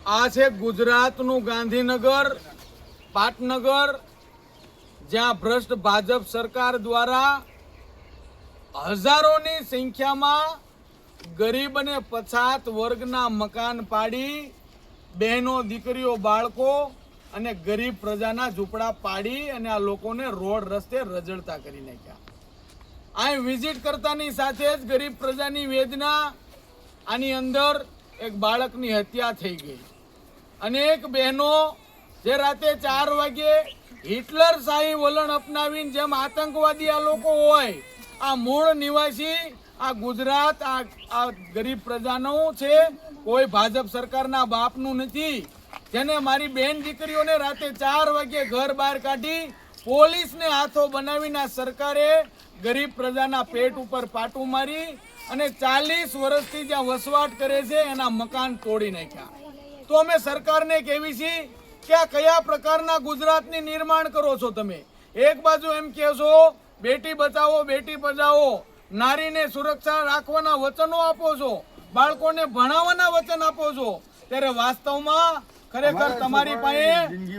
આ છે ગુજરાતનું ગાંધીનગર, પાટનગર, જ્યાં ભ્રષ્ટ ભાજપ સરકાર દ્વારા હજારોની સંખ્યામાં ગરીબ અને પછાત વર્ગના મકાન પાડી, બહેનો, દીકરીઓ, બાળકો અને ગરીબ પ્રજાના ઝૂંપડા પાડી અને આ લોકોને રોડ રસ્તે રજળતા કરી નાખ્યા. અહીં વિઝિટ કરતાની સાથે જ ગરીબ પ્રજાની વેદના, આની અંદર એક બાળકની હત્યા થઈ ગઈ. અનેક બહેનો જે રાતે 4 વાગે હિટલર શાહી વલણ અપનાવીને જેમ આતંકવાદી આ લોકો હોય, આ મૂળ નિવાસી આ ગુજરાત આ ગરીબ પ્રજાનું છે, કોઈ ભાજપ સરકારના બાપનું નથી. જેને મારી બેન દીકરીઓને રાતે 4 વાગે ઘર બહાર કાઢી પોલીસને હાથો બનાવીને આ સરકારે ગરીબ પ્રજાના પેટ ઉપર પાટું મારી અને 40 વર્ષથી જ્યાં વસવાટ કરે છે એના મકાન તોડી નાખ્યા. તો અમે સરકારને કહેવી છીએ કે આ કયા પ્રકારના ગુજરાતની નિર્માણ કરો છો તમે? એક બાજુ એમ કહો છો બેટી બચાવો બેટી પઢાઓ, નારીને સુરક્ષા રાખવાના વચનો આપો છો, બાળકોને ભણાવવાના વચન આપો છો, ત્યારે વાસ્તવમાં ખરેખર તમારી પાસે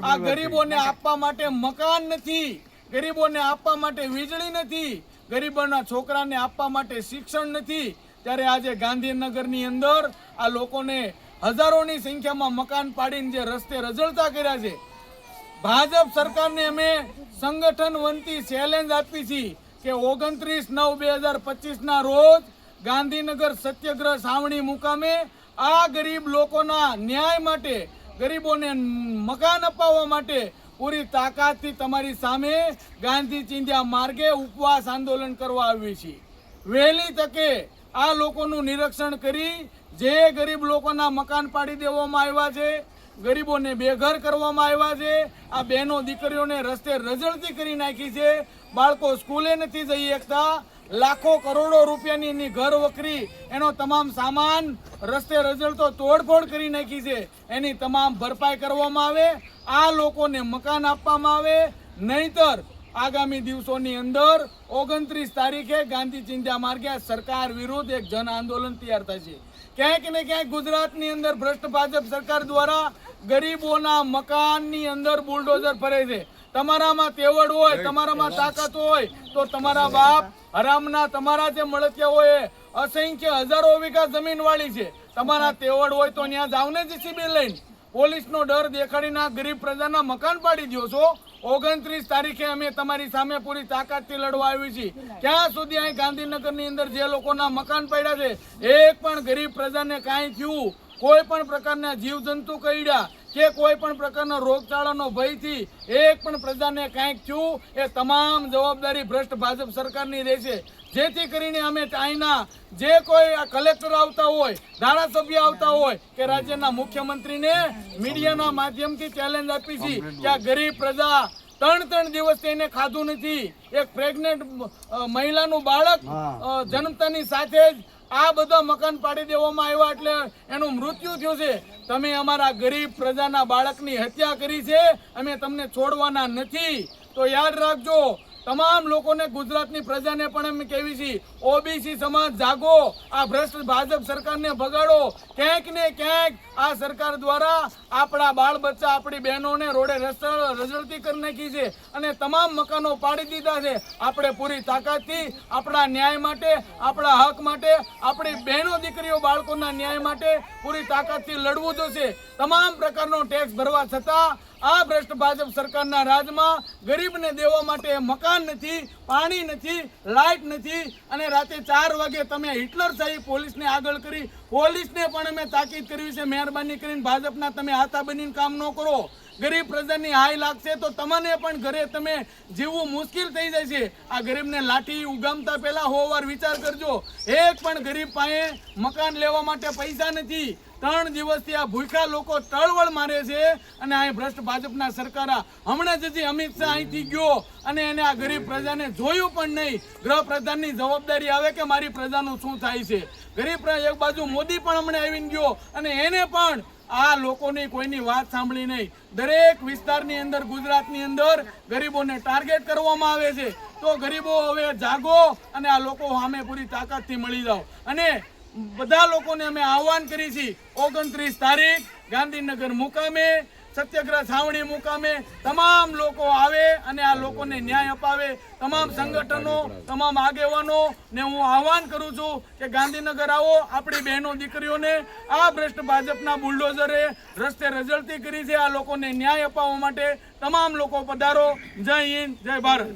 આ ગરીબોને આપવા માટે મકાન નથી, ગરીબોને આપવા માટે વીજળી નથી, ગરીબોના છોકરાને આપવા માટે શિક્ષણ નથી. ત્યારે આજે ગાંધીનગરની અંદર આ લોકોને હજારોની સંખ્યામાં મકાન પાડીને જે રસ્તે રજળતા કર્યા છે, ભાજપ સરકારને અમે સંગઠન વંતી ચેલેન્જ આપી છે કે 29/9/2025 રોજ ગાંધીનગર સત્યાગ્રહ છાવણી મુકામે આ ગરીબ લોકોના ન્યાય માટે, ગરીબોને મકાન અપાવવા માટે પૂરી તાકાતથી તમારી સામે ગાંધી ચિંધ્યા માર્ગે ઉપવાસ આંદોલન કરવા આવ્યું છે. વહેલી તકે આ લોકોનું નિરીક્ષણ કરી જે ગરીબ લોકોના મકાન પાડી દેવામાં આવ્યા છે, ગરીબોને બેઘર કરવામાં આવ્યા છે, આ બહેનો દીકરીઓને રસ્તે રજળતી કરી નાખી છે, બાળકો સ્કૂલે નથી જઈ શકતા, લાખો કરોડો રૂપિયાની ઘર વકરી એનો તમામ સામાન રસ્તે રજળતો તોડફોડ કરી નાખી છે, એની તમામ ભરપાઈ કરવામાં આવે, આ લોકોને મકાન આપવામાં આવે. નહીતર આગામી દિવસોની અંદર 29 તારીખે ગાંધી ચિંધ્યા માર્ગે સરકાર વિરુદ્ધ એક જન આંદોલન તૈયાર થશે. ક્યાંક ને ક્યાંક ગુજરાતની અંદર ભ્રષ્ટ ભાજપ સરકાર દ્વારા ગરીબોના મકાનની અંદર બુલડોઝર ફરે છે. તમારામાં તેવડ હોય, તમારામાં તાકાત હોય તો તમારા બાપ હરામના તમારા જે મળતિયા હોય અસંખ્ય હજારો વીઘા જમીન વાળી છે, તમારા તેવડ હોય તો ત્યાં જાવને જીસીબી લઈને પોલીસનો ડર દેખાડીને ગરીબ પ્રજાના મકાન પાડી દો છો. 29 તારીખે અમે તમારી સામે પૂરી તાકાતથી લડવા આવી છીએ. ક્યાં સુધી અહીં ગાંધીનગરની અંદર જે લોકોના મકાન પડ્યા છે, એક પણ ગરીબ પ્રજાને કાંઈ થયું, કોઈ પણ પ્રકારના જીવજંતુ કઈડ્યા કે કોઈ પણ પ્રકારનો રોગચાળાનો ભયથી એક પણ પ્રજાને કાંઈક થયું, એ તમામ જવાબદારી ભ્રષ્ટ ભાજપ સરકારની રહેશે. જેથી કરીને અમે અહીંના જે કોઈ આ કલેક્ટર આવતા હોય, ધારાસભ્ય આવતા હોય કે રાજ્યના મુખ્યમંત્રીને મીડિયાના માધ્યમથી ચેલેન્જ આપી છે કે આ ગરીબ પ્રજા 3 દિવસથી એને ખાધું નથી, એક પ્રેગ્નેન્ટ મહિલાનું બાળક જન્મતાની સાથે જ આ બધા મકાન પાડી દેવામાં આવ્યા એટલે એનું મૃત્યુ થયું છે. તમે અમારા ગરીબ પ્રજાના બાળકની હત્યા કરી છે, અમે તમને છોડવાના નથી. તો યાદ રાખજો, તમામ લોકોને, ગુજરાતની પ્રજાને પણ અમે કહેવી છીએ, ઓબીસી સમાજ જાગો, આ ભ્રષ્ટ ભાજપ સરકારને ભગાડો. ક્યાંક ને ક્યાંક આ સરકાર દ્વારા આપણા બાળ બચ્ચા, આપણી બહેનોને રોડે રજળતી કરી નાખી છે અને તમામ મકાનો પાડી દીધા છે. આપણે પૂરી તાકાતથી આપણા ન્યાય માટે, આપણા હક માટે, આપણી બહેનો દીકરીઓ બાળકોના ન્યાય માટે પૂરી તાકાતથી લડવું જોશે. તમામ પ્રકારનો ટેક્સ ભરવા છતાં આ ભ્રષ્ટ ભાજપ સરકારના રાજમાં ગરીબને દેવા માટે મકાન નથી, પાણી નથી, લાઇટ નથી અને રાતે 4 વાગે તમે હિટલર શાહી પોલીસને આગળ કરી, પોલીસને પણ અમે તાકીદ કરવી છે, મહેરબાની કરીને ભાજપના તમે હાથા બનીને કામ ન કરો. ગરીબ પ્રજાની હાય લાગશે તો તમને પણ ઘરે તમે જીવવું મુશ્કેલ થઈ જશે. આ ગરીબને લાઠી ઉગામતા પહેલા 100 વાર વિચાર કરજો. એક પણ ગરીબ પાસે મકાન લેવા માટે પૈસા નથી. 3 દિવસથી આ ભૂખ્યા લોકો તળવળ મારે છે અને આ ભ્રષ્ટ ભાજપના સરકાર હમણાં જ અમિત શાહ અહીંથી ગયો અને એને આ ગરીબ પ્રજાને જોયું પણ નહીં. ગૃહપ્રધાનની જવાબદારી આવે કે મારી પ્રજાનું શું થાય છે. ગરીબ એક બાજુ મોદી પણ હમણાં આવીને ગયો અને એને પણ આ લોકોની કોઈની વાત સાંભળી નહીં. દરેક વિસ્તારની અંદર, ગુજરાતની અંદર ગરીબોને ટાર્ગેટ કરવામાં આવે છે. તો ગરીબો હવે જાગો અને આ લોકો સામે પૂરી તાકાતથી મળી જાઓ. અને બધા લોકોને અમે આહવાન કરી છીએ 29 તારીખ ગાંધીનગર મુકામે સત્યાગ્રહ છાવણી મુકામે તમામ લોકો આવે અને આ લોકોને ન્યાય અપાવે. તમામ સંગઠનો, તમામ આગેવાનો ને હું આહવાન કરું છું કે ગાંધીનગર આવો. આપણી બહેનો દીકરીઓને આ ભ્રષ્ટ ભાજપના બુલડોઝરે રસ્તે રજળતી કરી છે. આ લોકોને ન્યાય અપાવવા માટે તમામ લોકો પધારો. જય હિન્દ, જય ભારત.